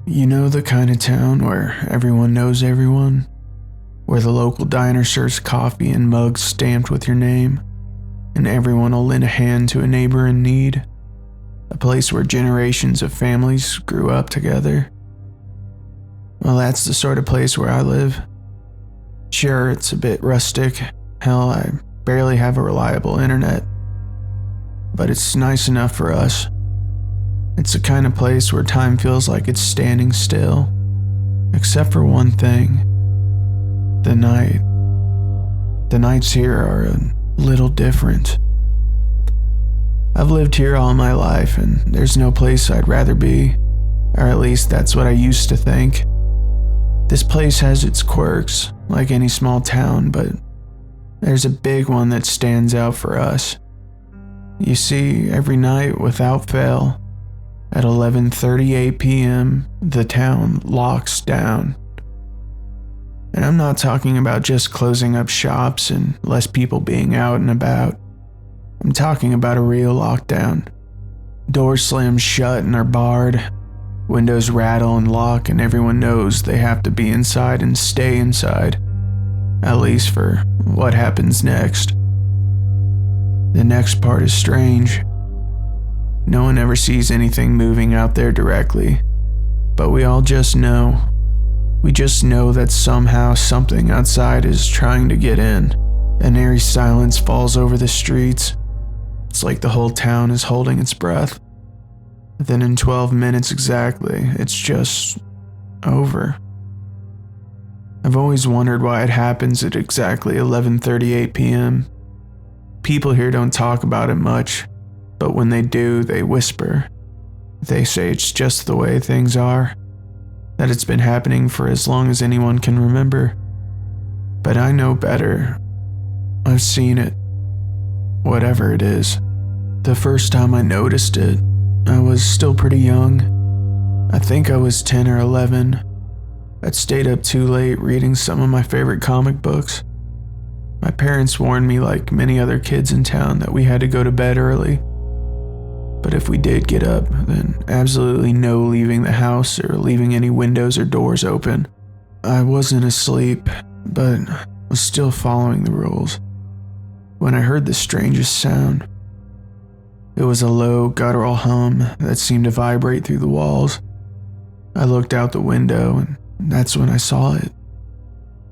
You know, the kind of town where everyone knows everyone? Where the local diner serves coffee in mugs stamped with your name, and everyone will lend a hand to a neighbor in need? A place where generations of families grew up together? Well, that's the sort of place where I live. Sure, it's a bit rustic. Hell, I barely have a reliable internet. But it's nice enough for us. It's the kind of place where time feels like it's standing still. Except for one thing. The night. The nights here are a little different. I've lived here all my life, and there's no place I'd rather be. Or at least that's what I used to think. This place has its quirks, like any small town, but there's a big one that stands out for us. You see, every night without fail, at 11:38 p.m., the town locks down. And I'm not talking about just closing up shops and less people being out and about. I'm talking about a real lockdown. Doors slam shut and are barred. Windows rattle and lock, and everyone knows they have to be inside and stay inside. At least for what happens next. The next part is strange. No one ever sees anything moving out there directly, but we all just know. We just know that somehow something outside is trying to get in. An eerie silence falls over the streets. It's like the whole town is holding its breath. Then in 12 minutes exactly, it's just over. I've always wondered why it happens at exactly 11:38 p.m. People here don't talk about it much, but when they do, they whisper. They say it's just the way things are, that it's been happening for as long as anyone can remember. But I know better. I've seen it. Whatever it is. The first time I noticed it, I was still pretty young. I think I was 10 or 11. I'd stayed up too late reading some of my favorite comic books. My parents warned me, like many other kids in town, that we had to go to bed early. But if we did get up, then absolutely no leaving the house or leaving any windows or doors open. I wasn't asleep, but was still following the rules, when I heard the strangest sound. It was a low, guttural hum that seemed to vibrate through the walls. I looked out the window, and that's when I saw it.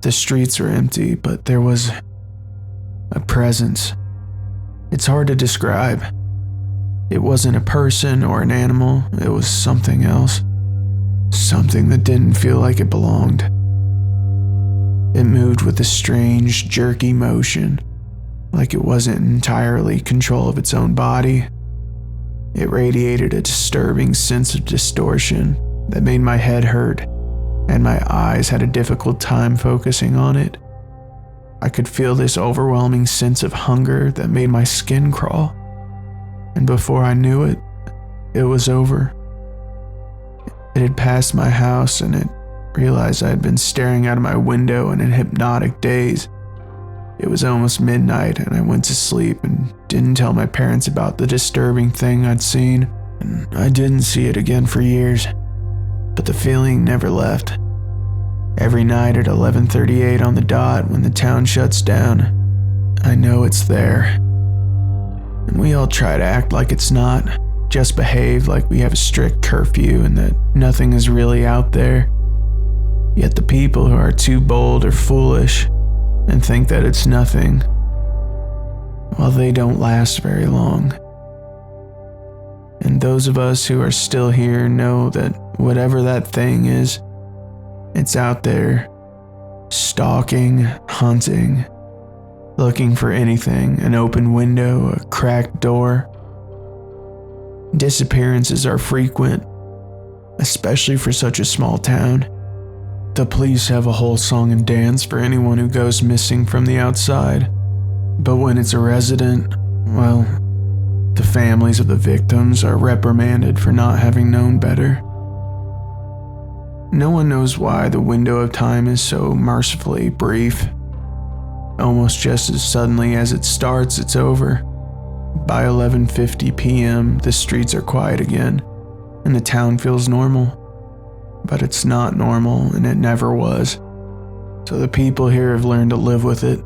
The streets were empty, but there was a presence. It's hard to describe. It wasn't a person or an animal, it was something else. Something that didn't feel like it belonged. It moved with a strange, jerky motion, like it wasn't entirely in control of its own body. It radiated a disturbing sense of distortion that made my head hurt, and my eyes had a difficult time focusing on it. I could feel this overwhelming sense of hunger that made my skin crawl. And before I knew it, it was over. It had passed my house, and it realized I had been staring out of my window in a hypnotic daze. It was almost midnight, and I went to sleep and didn't tell my parents about the disturbing thing I'd seen. And I didn't see it again for years, but the feeling never left. Every night at 11:38 on the dot, when the town shuts down, I know it's there. And we all try to act like it's not, just behave like we have a strict curfew and that nothing is really out there. Yet the people who are too bold or foolish and think that it's nothing, well, they don't last very long. And those of us who are still here know that whatever that thing is, it's out there, stalking, hunting, looking for anything, an open window, a cracked door. Disappearances are frequent, especially for such a small town. The police have a whole song and dance for anyone who goes missing from the outside. But when it's a resident, well, the families of the victims are reprimanded for not having known better. No one knows why the window of time is so mercifully brief. Almost just as suddenly as it starts, it's over. By 11:50 p.m., the streets are quiet again, and the town feels normal. but it's not normal and it never was. So the people here have learned to live with it.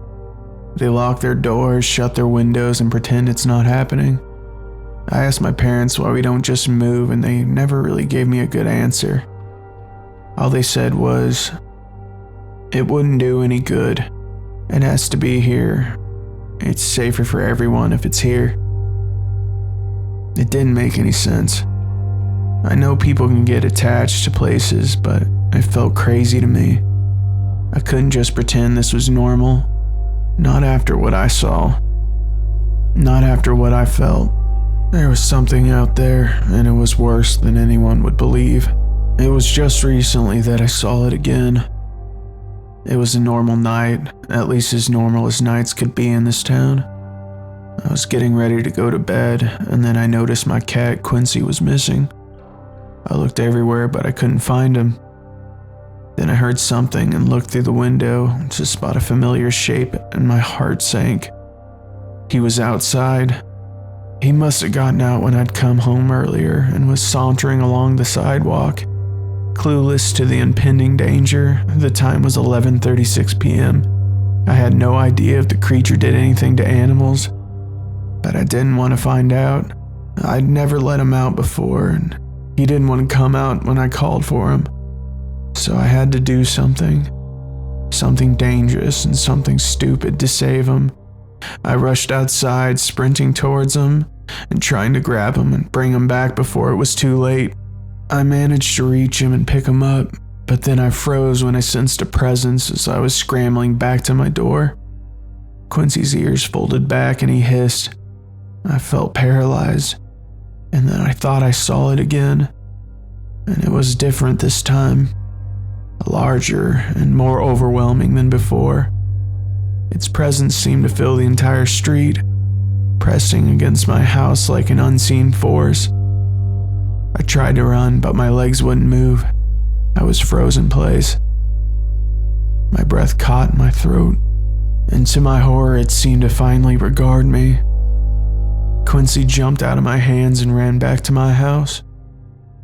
They lock their doors, shut their windows, and pretend it's not happening. I asked my parents why we don't just move, and they never really gave me a good answer. All they said was, it wouldn't do any good. It has to be here. It's safer for everyone if it's here. It didn't make any sense. I know people can get attached to places, but it felt crazy to me. I couldn't just pretend this was normal. Not after what I saw. Not after what I felt. There was something out there, and it was worse than anyone would believe. It was just recently that I saw it again. It was a normal night, at least as normal as nights could be in this town. I was getting ready to go to bed, and then I noticed my cat Quincy was missing. I looked everywhere, but I couldn't find him. Then I heard something and looked through the window to spot a familiar shape, and my heart sank. He was outside. He must have gotten out when I'd come home earlier and was sauntering along the sidewalk. Clueless to the impending danger, the time was 11:36 p.m. I had no idea if the creature did anything to animals, but I didn't want to find out. I'd never let him out before, and he didn't want to come out when I called for him. So I had to do something. Something dangerous and something stupid to save him. I rushed outside, sprinting towards him and trying to grab him and bring him back before it was too late. I managed to reach him and pick him up, but then I froze when I sensed a presence as I was scrambling back to my door. Quincy's ears folded back and he hissed. I felt paralyzed, and then I thought I saw it again, and it was different this time. Larger and more overwhelming than before. Its presence seemed to fill the entire street, pressing against my house like an unseen force. I tried to run, but my legs wouldn't move. I was frozen in place. My breath caught in my throat, and to my horror, it seemed to finally regard me. Quincy jumped out of my hands and ran back to my house.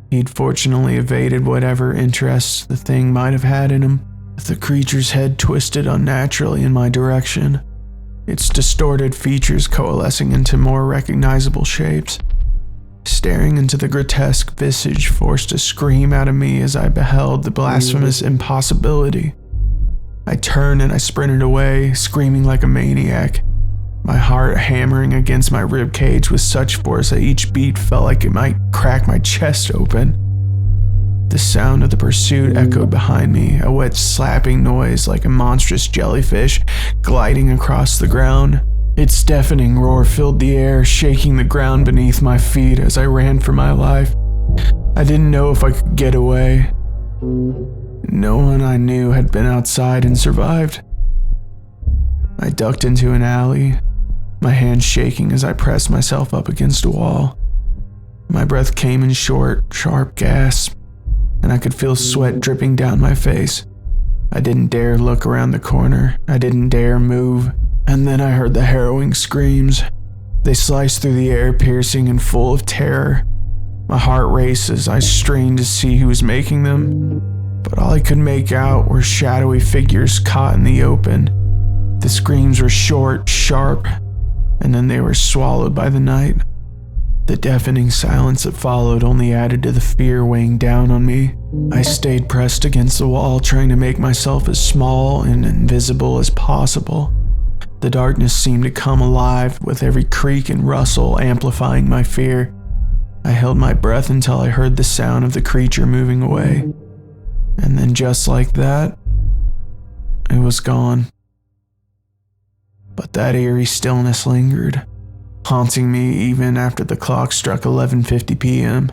He'd fortunately evaded whatever interest the thing might have had in him. The creature's head twisted unnaturally in my direction, its distorted features coalescing into more recognizable shapes. Staring into the grotesque visage forced a scream out of me as I beheld the blasphemous impossibility. I turned and I sprinted away, screaming like a maniac, my heart hammering against my ribcage with such force that each beat felt like it might crack my chest open. The sound of the pursuit echoed behind me, a wet slapping noise like a monstrous jellyfish gliding across the ground. Its deafening roar filled the air, shaking the ground beneath my feet as I ran for my life. I didn't know if I could get away. No one I knew had been outside and survived. I ducked into an alley, my hands shaking as I pressed myself up against a wall. My breath came in short, sharp gasps, and I could feel sweat dripping down my face. I didn't dare look around the corner. I didn't dare move. And then I heard the harrowing screams. They sliced through the air, piercing and full of terror. My heart raced as I strained to see who was making them, but all I could make out were shadowy figures caught in the open. The screams were short, sharp, and then they were swallowed by the night. The deafening silence that followed only added to the fear weighing down on me. I stayed pressed against the wall, trying to make myself as small and invisible as possible. The darkness seemed to come alive, with every creak and rustle amplifying my fear. I held my breath until I heard the sound of the creature moving away. And then just like that, it was gone. But that eerie stillness lingered, haunting me even after the clock struck 11:50 p.m.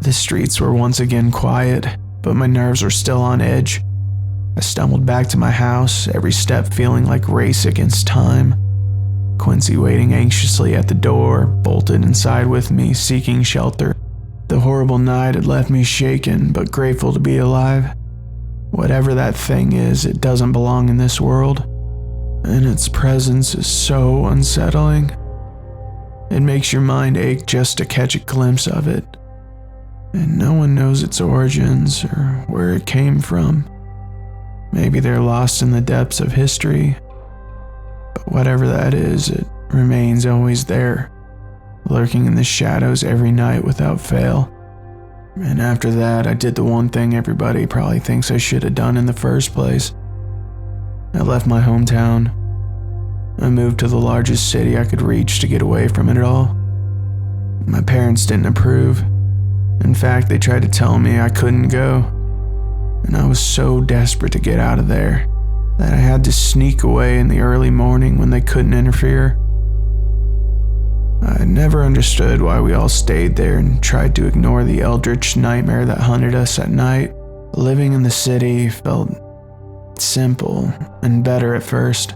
The streets were once again quiet, but my nerves were still on edge. I stumbled back to my house, every step feeling like race against time. Quincy waiting anxiously at the door, bolted inside with me, seeking shelter. The horrible night had left me shaken, but grateful to be alive. Whatever that thing is, it doesn't belong in this world, and its presence is so unsettling. It makes your mind ache just to catch a glimpse of it. and no one knows its origins or where it came from. Maybe they're lost in the depths of history, but whatever that is, it remains always there, lurking in the shadows every night without fail. And after that, I did the one thing everybody probably thinks I should have done in the first place. I left my hometown. I moved to the largest city I could reach to get away from it all. My parents didn't approve. In fact, they tried to tell me I couldn't go. And I was so desperate to get out of there that I had to sneak away in the early morning when they couldn't interfere. I never understood why we all stayed there and tried to ignore the eldritch nightmare that hunted us at night. Living in the city felt simple and better at first.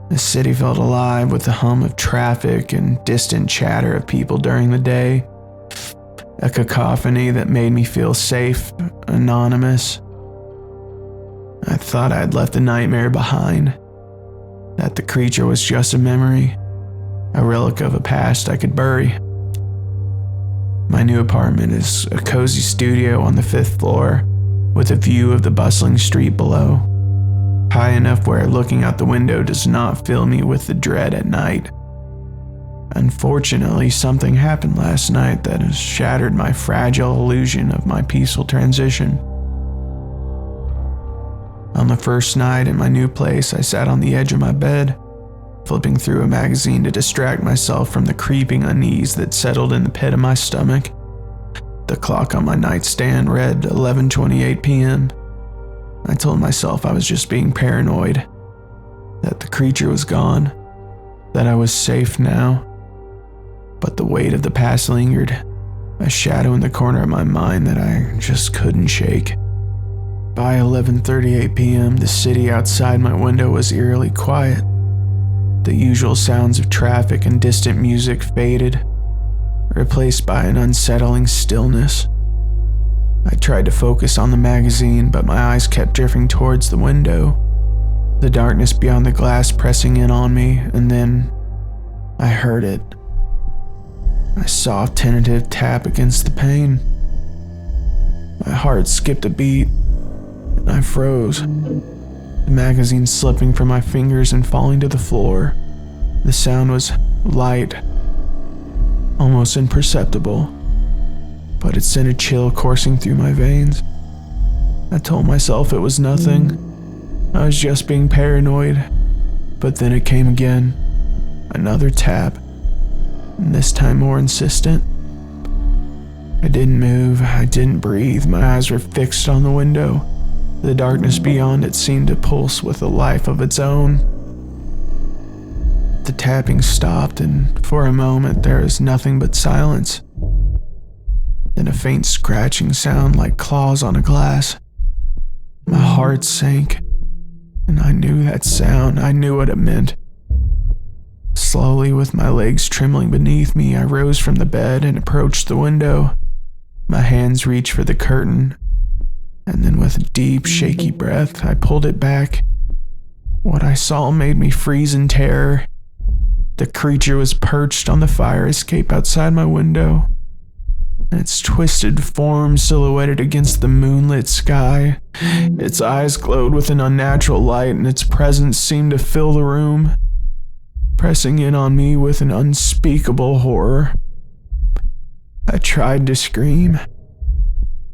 The city felt alive with the hum of traffic and distant chatter of people during the day. A cacophony that made me feel safe, anonymous. I thought I'd left the nightmare behind, that the creature was just a memory, a relic of a past I could bury. My new apartment is a cozy studio on the 5th floor with a view of the bustling street below, high enough where looking out the window does not fill me with the dread at night. Unfortunately, something happened last night that has shattered my fragile illusion of my peaceful transition. On the first night in my new place, I sat on the edge of my bed, flipping through a magazine to distract myself from the creeping unease that settled in the pit of my stomach. The clock on my nightstand read 11:28 p.m. I told myself I was just being paranoid, that the creature was gone, that I was safe now. But the weight of the past lingered, a shadow in the corner of my mind that I just couldn't shake. By 11:38 p.m., the city outside my window was eerily quiet. The usual sounds of traffic and distant music faded, replaced by an unsettling stillness. I tried to focus on the magazine, but my eyes kept drifting towards the window, the darkness beyond the glass pressing in on me, and then I heard it. A soft, tentative tap against the pane. My heart skipped a beat, and I froze, the magazine slipping from my fingers and falling to the floor. The sound was light, almost imperceptible, but it sent a chill coursing through my veins. I told myself it was nothing. I was just being paranoid, but then it came again. Another tap, and this time more insistent. I didn't move, I didn't breathe. My eyes were fixed on the window. The darkness beyond it seemed to pulse with a life of its own. The tapping stopped, and for a moment there was nothing but silence. Then a faint scratching sound like claws on a glass. My heart sank, and I knew that sound. I knew what it meant. Slowly, with my legs trembling beneath me, I rose from the bed and approached the window. My hands reached for the curtain, and then with a deep, shaky breath, I pulled it back. What I saw made me freeze in terror. The creature was perched on the fire escape outside my window, and its twisted form silhouetted against the moonlit sky. Its eyes glowed with an unnatural light, and its presence seemed to fill the room, pressing in on me with an unspeakable horror. I tried to scream,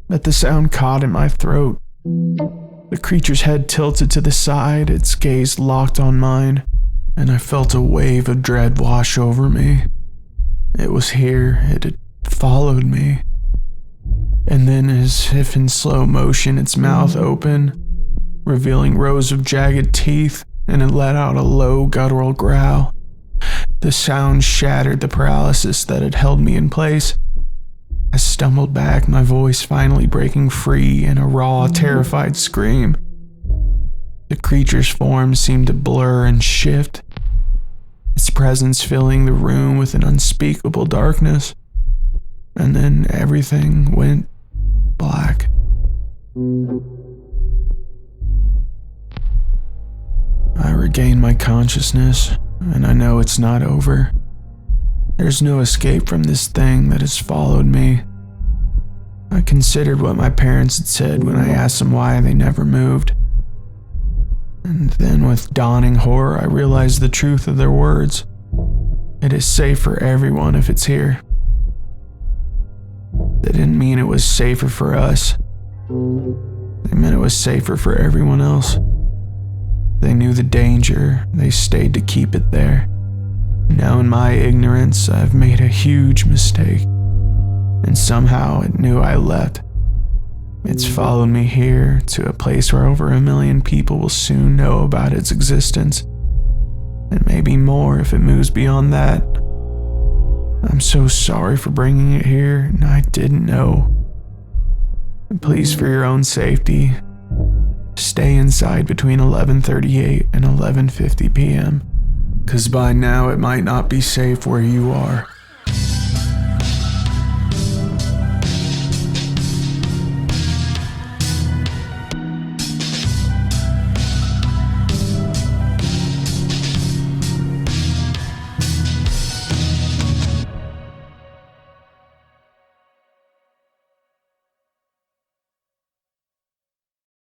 but the sound caught in my throat. The creature's head tilted to the side, its gaze locked on mine, and I felt a wave of dread wash over me. It was here, it had followed me. And then, as if in slow motion, its mouth opened, revealing rows of jagged teeth, and it let out a low, guttural growl. The sound shattered the paralysis that had held me in place. I stumbled back, my voice finally breaking free in a raw, terrified scream. The creature's form seemed to blur and shift, its presence filling the room with an unspeakable darkness. And then everything went black. I regained my consciousness, and I know it's not over. There's no escape from this thing that has followed me. I considered what my parents had said when I asked them why they never moved. And then with dawning horror, I realized the truth of their words. It is safe for everyone if it's here. They didn't mean it was safer for us. They meant it was safer for everyone else. They knew the danger, they stayed to keep it there. Now in my ignorance, I've made a huge mistake. And somehow it knew I left. It's followed me here to a place where over 1 million people will soon know about its existence. And maybe more if it moves beyond that. I'm so sorry for bringing it here, and I didn't know. Please, for your own safety, stay inside between 11:38 and 11:50 p.m. 'Cause by now it might not be safe where you are.